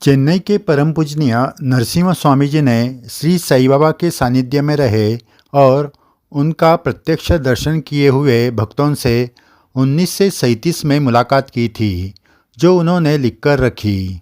चेन्नई के परम पूजनीय नरसिम्हा स्वामी जी ने श्री साईं बाबा के सानिध्य में रहे और उनका प्रत्यक्ष दर्शन किए हुए भक्तों से 1937 में मुलाकात की थी, जो उन्होंने लिखकर रखी।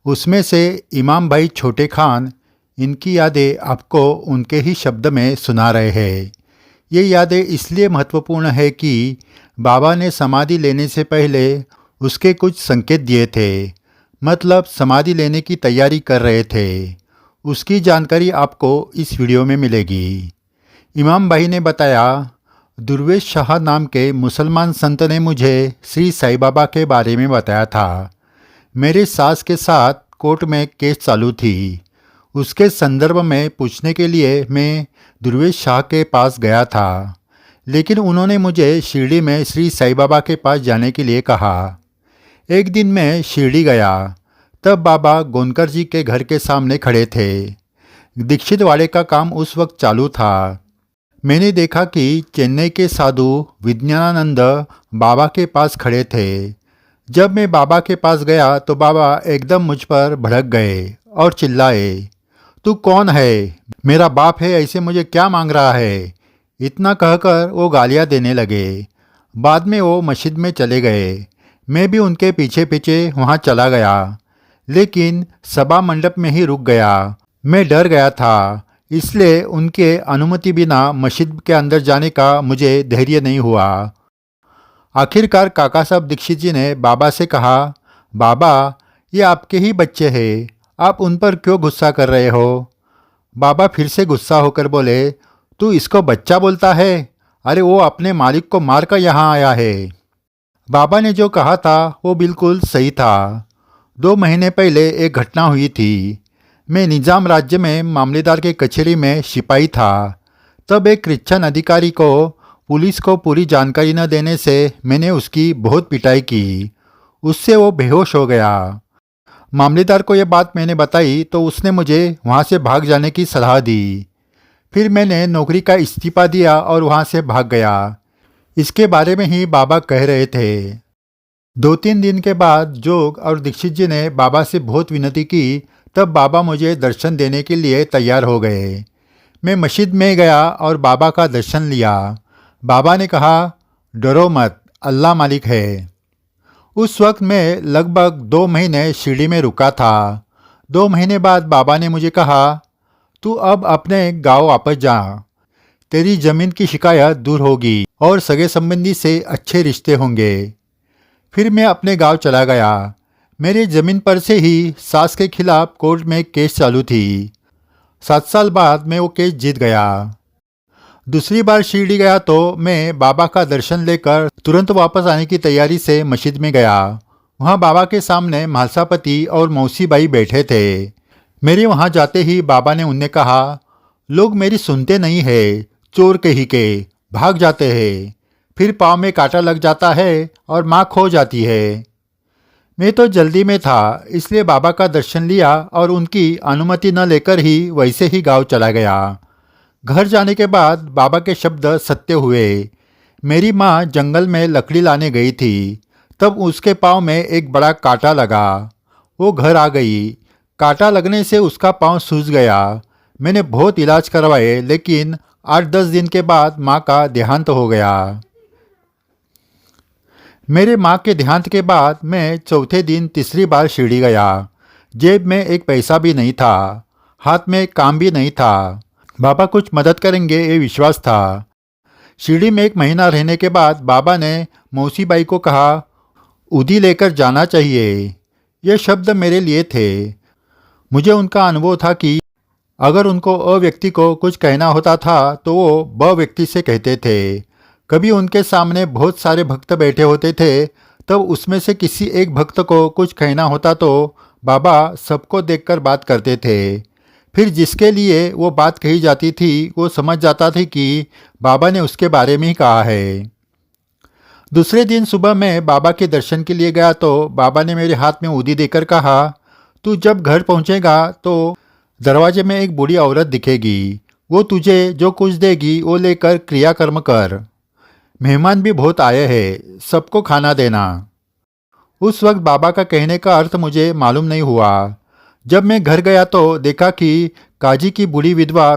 उसमें से इमाम भाई छोटे खान इनकी यादें आपको उनके ही शब्द में सुना रहे हैं। ये यादें इसलिए महत्वपूर्ण है कि बाबा ने समाधि लेने से पहले उसके कुछ संकेत दिए थे, मतलब समाधि लेने की तैयारी कर रहे थे। उसकी जानकारी आपको इस वीडियो में मिलेगी। इमाम भाई ने बताया, दुर्वेश शाह नाम के मुसलमान संत ने मुझे श्री साईं बाबा के बारे में बताया था। मेरे सास के साथ कोर्ट में केस चालू थी। उसके संदर्भ में पूछने के लिए मैं दुर्वेश शाह के पास गया था, लेकिन उन्होंने मुझे शिरडी में श्री साईं बाबा के पास जाने के लिए कहा। एक दिन मैं शिरडी गया, तब बाबा गोनकर जी के घर के सामने खड़े थे। दीक्षित वाड़े का काम उस वक्त चालू था। मैंने देखा कि चेन्नई के साधु विज्ञानानंद बाबा के पास खड़े थे। जब मैं बाबा के पास गया तो बाबा एकदम मुझ पर भड़क गए और चिल्लाए, तू कौन है? मेरा बाप है, ऐसे मुझे क्या मांग रहा है? इतना कहकर वो गालियाँ देने लगे। बाद में वो मस्जिद में चले गए। मैं भी उनके पीछे पीछे वहाँ चला गया, लेकिन सभा मंडप में ही रुक गया। मैं डर गया था, इसलिए उनके अनुमति बिना मस्जिद के अंदर जाने का मुझे धैर्य नहीं हुआ। आखिरकार काका साहब दीक्षित जी ने बाबा से कहा, बाबा ये आपके ही बच्चे हैं, आप उन पर क्यों गुस्सा कर रहे हो? बाबा फिर से गुस्सा होकर बोले, तू इसको बच्चा बोलता है? अरे वो अपने मालिक को मारकर यहाँ आया है। बाबा ने जो कहा था वो बिल्कुल सही था। 2 महीने पहले एक घटना हुई थी। मैं निजाम राज्य में मामलेदार के कचहरी में सिपाही था। तब एक क्रिश्चियन अधिकारी को पुलिस को पूरी जानकारी न देने से मैंने उसकी बहुत पिटाई की। उससे वो बेहोश हो गया। मामलेदार को यह बात मैंने बताई तो उसने मुझे वहाँ से भाग जाने की सलाह दी। फिर मैंने नौकरी का इस्तीफा दिया और वहाँ से भाग गया। इसके बारे में ही बाबा कह रहे थे। 2-3 दिन के बाद जोग और दीक्षित जी ने बाबा से बहुत विनती की, तब बाबा मुझे दर्शन देने के लिए तैयार हो गए। मैं मस्जिद में गया और बाबा का दर्शन लिया। बाबा ने कहा, डरो मत, अल्लाह मालिक है। उस वक्त मैं लगभग 2 महीने शिरडी में रुका था। 2 महीने बाद बाबा ने मुझे कहा, तू अब अपने गांव वापस जा। तेरी जमीन की शिकायत दूर होगी और सगे संबंधी से अच्छे रिश्ते होंगे। फिर मैं अपने गांव चला गया। मेरी जमीन पर से ही सास के खिलाफ कोर्ट में केस चालू थी। 7 साल बाद मैं वो केस जीत गया। दूसरी बार शिरडी गया तो मैं बाबा का दर्शन लेकर तुरंत वापस आने की तैयारी से मस्जिद में गया। वहाँ बाबा के सामने म्हालसापति और मौसी बाई बैठे थे। मेरे वहाँ जाते ही बाबा ने उन्हें कहा, लोग मेरी सुनते नहीं है, चोर कही के भाग जाते हैं। फिर पाँव में कांटा लग जाता है और माँ खो जाती है। मैं तो जल्दी में था, इसलिए बाबा का दर्शन लिया और उनकी अनुमति न लेकर ही वैसे ही गांव चला गया। घर जाने के बाद बाबा के शब्द सत्य हुए। मेरी माँ जंगल में लकड़ी लाने गई थी, तब उसके पाँव में एक बड़ा कांटा लगा। वो घर आ गई। कांटा लगने से उसका पाँव सूज गया। मैंने बहुत इलाज करवाए, लेकिन 8-10 दिन के बाद माँ का देहांत हो गया। मेरे माँ के देहांत के बाद मैं चौथे दिन तीसरी बार शिरडी गया। जेब में एक पैसा भी नहीं था, हाथ में काम भी नहीं था। बाबा कुछ मदद करेंगे ये विश्वास था। शिरडी में 1 महीना रहने के बाद बाबा ने मौसी बाई को कहा, उदी लेकर जाना चाहिए। ये शब्द मेरे लिए थे। मुझे उनका अनुभव था कि अगर उनको अ व्यक्ति को कुछ कहना होता था तो वो ब व्यक्ति से कहते थे। कभी उनके सामने बहुत सारे भक्त बैठे होते थे, तब उसमें से किसी एक भक्त को कुछ कहना होता तो बाबा सबको देखकर बात करते थे। फिर जिसके लिए वो बात कही जाती थी वो समझ जाता था कि बाबा ने उसके बारे में ही कहा है। दूसरे दिन सुबह मैं बाबा के दर्शन के लिए गया तो बाबा ने मेरे हाथ में उदी देकर कहा, तू जब घर पहुंचेगा तो दरवाजे में एक बूढ़ी औरत दिखेगी। वो तुझे जो कुछ देगी वो लेकर क्रियाकर्म कर। मेहमान भी बहुत आए हैं, सबको खाना देना। उस वक्त बाबा का कहने का अर्थ मुझे मालूम नहीं हुआ। जब मैं घर गया तो देखा कि काजी की बूढ़ी विधवा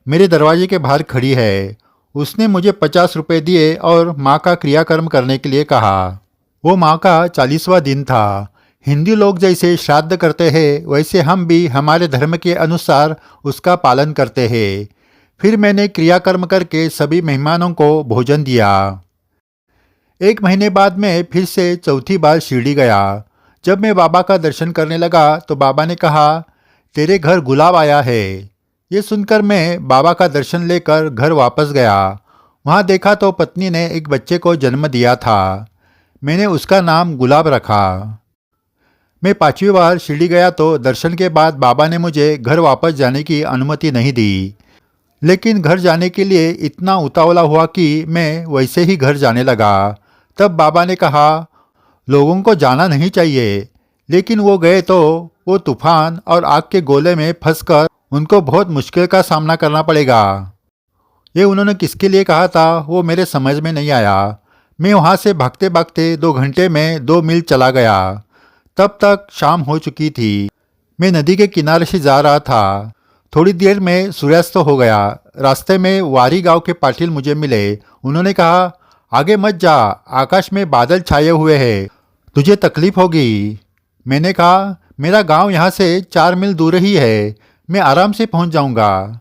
मेरे दरवाजे के बाहर खड़ी है। उसने मुझे 50 रुपये दिए और माँ का क्रियाकर्म करने के लिए कहा। वो माँ का 40वां दिन था। हिंदू लोग जैसे श्राद्ध करते हैं वैसे हम भी हमारे धर्म के अनुसार उसका पालन करते हैं। फिर मैंने क्रियाकर्म करके सभी मेहमानों को भोजन दिया। 1 महीने बाद मैं फिर से चौथी बार शिरडी गया। जब मैं बाबा का दर्शन करने लगा तो बाबा ने कहा, तेरे घर गुलाब आया है। ये सुनकर मैं बाबा का दर्शन लेकर घर वापस गया। वहाँ देखा तो पत्नी ने एक बच्चे को जन्म दिया था। मैंने उसका नाम गुलाब रखा। मैं 5वीं बार शिरडी गया तो दर्शन के बाद बाबा ने मुझे घर वापस जाने की अनुमति नहीं दी। लेकिन घर जाने के लिए इतना उतावला हुआ कि मैं वैसे ही घर जाने लगा। तब बाबा ने कहा, लोगों को जाना नहीं चाहिए। लेकिन वो गए तो वो तूफान और आग के गोले में फंसकर उनको बहुत मुश्किल का सामना करना पड़ेगा। ये उन्होंने किसके लिए कहा था वो मेरे समझ में नहीं आया। मैं वहाँ से भागते भागते 2 घंटे में 2 मील चला गया। तब तक शाम हो चुकी थी। मैं नदी के किनारे से जा रहा था। थोड़ी देर में सूर्यास्त हो गया। रास्ते में वारी गांव के पाटिल मुझे मिले। उन्होंने कहा, आगे मत जा, आकाश में बादल छाए हुए हैं, तुझे तकलीफ होगी। मैंने कहा, मेरा गांव यहाँ से 4 मील दूर ही है, मैं आराम से पहुँच जाऊँगा।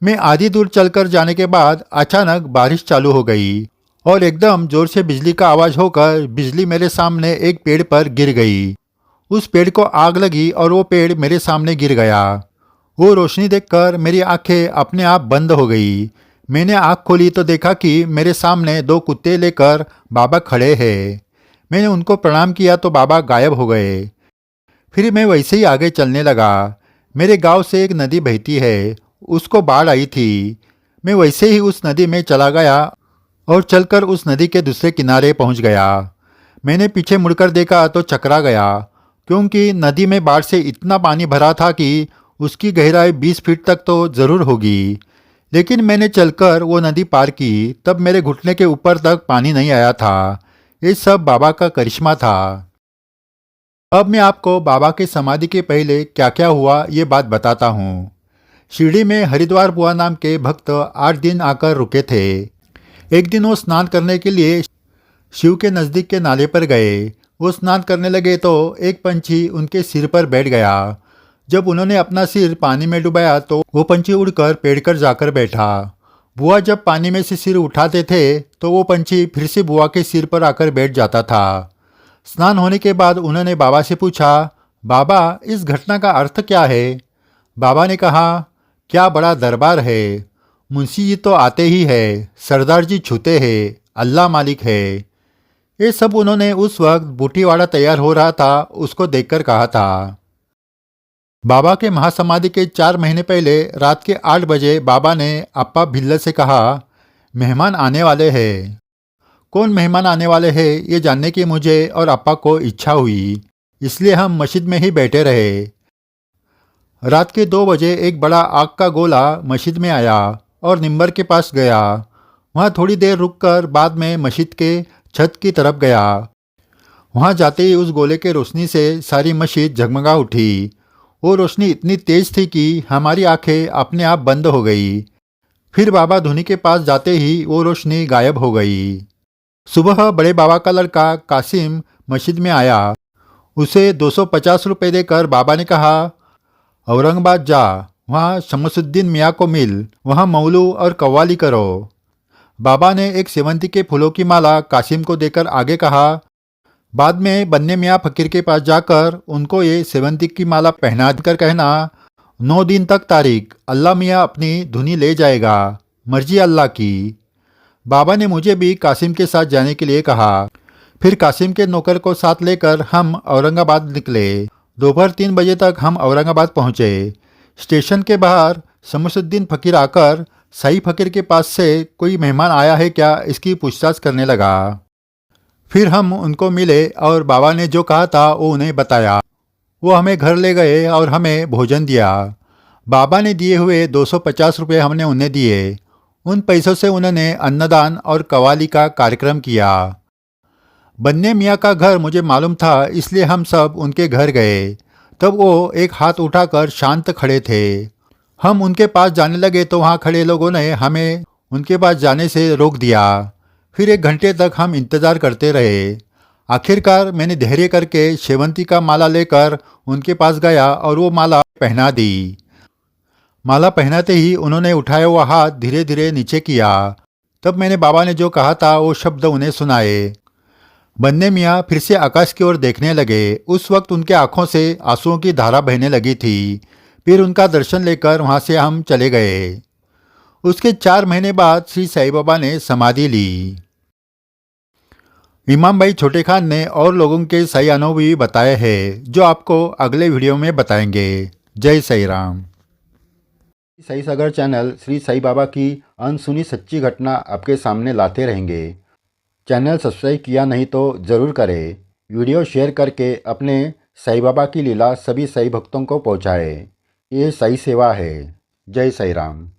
मैं आधी दूर चलकर जाने के बाद अचानक बारिश चालू हो गई और एकदम जोर से बिजली का आवाज़ होकर बिजली मेरे सामने एक पेड़ पर गिर गई। उस पेड़ को आग लगी और वो पेड़ मेरे सामने गिर गया। वो रोशनी देखकर मेरी आंखें अपने आप बंद हो गई। मैंने आँख खोली तो देखा कि मेरे सामने 2 कुत्ते लेकर बाबा खड़े हैं। मैंने उनको प्रणाम किया तो बाबा गायब हो गए। फिर मैं वैसे ही आगे चलने लगा। मेरे गांव से एक नदी बहती है, उसको बाढ़ आई थी। मैं वैसे ही उस नदी में चला गया और चलकर उस नदी के दूसरे किनारे पहुंच गया। मैंने पीछे मुड़कर देखा तो चकरा गया, क्योंकि नदी में बाढ़ से इतना पानी भरा था कि उसकी गहराई 20 फीट तक तो ज़रूर होगी। लेकिन मैंने चलकर वो नदी पार की, तब मेरे घुटने के ऊपर तक पानी नहीं आया था। ये सब बाबा का करिश्मा था। अब मैं आपको बाबा के समाधि के पहले क्या क्या हुआ ये बात बताता हूँ। शिरडी में हरिद्वार बुआ नाम के भक्त 8 दिन आकर रुके थे। एक दिन वो स्नान करने के लिए शिव के नज़दीक के नाले पर गए। वो स्नान करने लगे तो एक पंछी उनके सिर पर बैठ गया। जब उन्होंने अपना सिर पानी में डुबाया तो वो पंछी उड़कर पेड़ पर जाकर बैठा। बुआ जब पानी में से सिर उठाते थे तो वो पंछी फिर से बुआ के सिर पर आकर बैठ जाता था। स्नान होने के बाद उन्होंने बाबा से पूछा, बाबा इस घटना का अर्थ क्या है? बाबा ने कहा, क्या बड़ा दरबार है, मुंशी जी तो आते ही है, सरदार जी छूते हैं, अल्लाह मालिक है। ये सब उन्होंने उस वक्त बूटीवाड़ा तैयार हो रहा था उसको देखकर कहा था। बाबा के महासमाधि के 4 महीने पहले रात के 8 बजे बाबा ने अप्पा भिल्ल से कहा, मेहमान आने वाले हैं। कौन मेहमान आने वाले हैं ये जानने की मुझे और अप्पा को इच्छा हुई, इसलिए हम मस्जिद में ही बैठे रहे। रात के 2 बजे एक बड़ा आग का गोला मस्जिद में आया और निंबर के पास गया। वहाँ थोड़ी देर रुककर बाद में मस्जिद के छत की तरफ गया। वहाँ जाते ही उस गोले के रोशनी से सारी मस्जिद जगमगा उठी। वो रोशनी इतनी तेज थी कि हमारी आंखें अपने आप बंद हो गई। फिर बाबा धुनी के पास जाते ही वो रोशनी गायब हो गई। सुबह बड़े बाबा का लड़का कासिम मस्जिद में आया। उसे 250 रुपये देकर बाबा ने कहा, औरंगाबाद जा, वहाँ शमसुद्दीन मियाँ को मिल, वहाँ मौलू और कव्वाली करो। बाबा ने एक सेवंती के फूलों की माला कासिम को देकर आगे कहा, बाद में बन्ने मियाँ फकीर के पास जाकर उनको ये सेवंती की माला पहना कर कहना, 9 दिन तक तारीख, अल्लाह मियाँ अपनी धुनी ले जाएगा, मर्जी अल्लाह की। बाबा ने मुझे भी कासिम के साथ जाने के लिए कहा। फिर कासिम के नौकर को साथ लेकर हम औरंगाबाद निकले। दोपहर 3 बजे तक हम औरंगाबाद पहुँचे। स्टेशन के बाहर शमसुद्दीन फकीर आकर साई फकीर के पास से कोई मेहमान आया है क्या इसकी पूछताछ करने लगा। फिर हम उनको मिले और बाबा ने जो कहा था वो उन्हें बताया। वो हमें घर ले गए और हमें भोजन दिया। बाबा ने दिए हुए 250 रुपये हमने उन्हें दिए। उन पैसों से उन्होंने अन्नदान और कव्वाली का कार्यक्रम किया। बन्ने मियाँ का घर मुझे मालूम था, इसलिए हम सब उनके घर गए। तब वो एक हाथ उठाकर शांत खड़े थे। हम उनके पास जाने लगे तो वहाँ खड़े लोगों ने हमें उनके पास जाने से रोक दिया। फिर 1 घंटे तक हम इंतज़ार करते रहे। आखिरकार मैंने धैर्य करके शेवंती का माला लेकर उनके पास गया और वो माला पहना दी। माला पहनाते ही उन्होंने उठाया हुआ हाथ धीरे धीरे नीचे किया। तब मैंने बाबा ने जो कहा था वो शब्द उन्हें सुनाए। बन्ने मियाँ फिर से आकाश की ओर देखने लगे। उस वक्त उनके आंखों से आंसुओं की धारा बहने लगी थी। फिर उनका दर्शन लेकर वहाँ से हम चले गए। उसके 4 महीने बाद श्री साईं बाबा ने समाधि ली। इमाम भाई छोटे खान ने और लोगों के सही अनुभव भी बताए हैं, जो आपको अगले वीडियो में बताएंगे। जय साईं राम। साईं सागर चैनल श्री साईं बाबा की अनसुनी सच्ची घटना आपके सामने लाते रहेंगे। चैनल सब्सक्राइब किया नहीं तो ज़रूर करें। वीडियो शेयर करके अपने साईं बाबा की लीला सभी साईं भक्तों को पहुँचाएं। ये साईं सेवा है। जय साईं राम।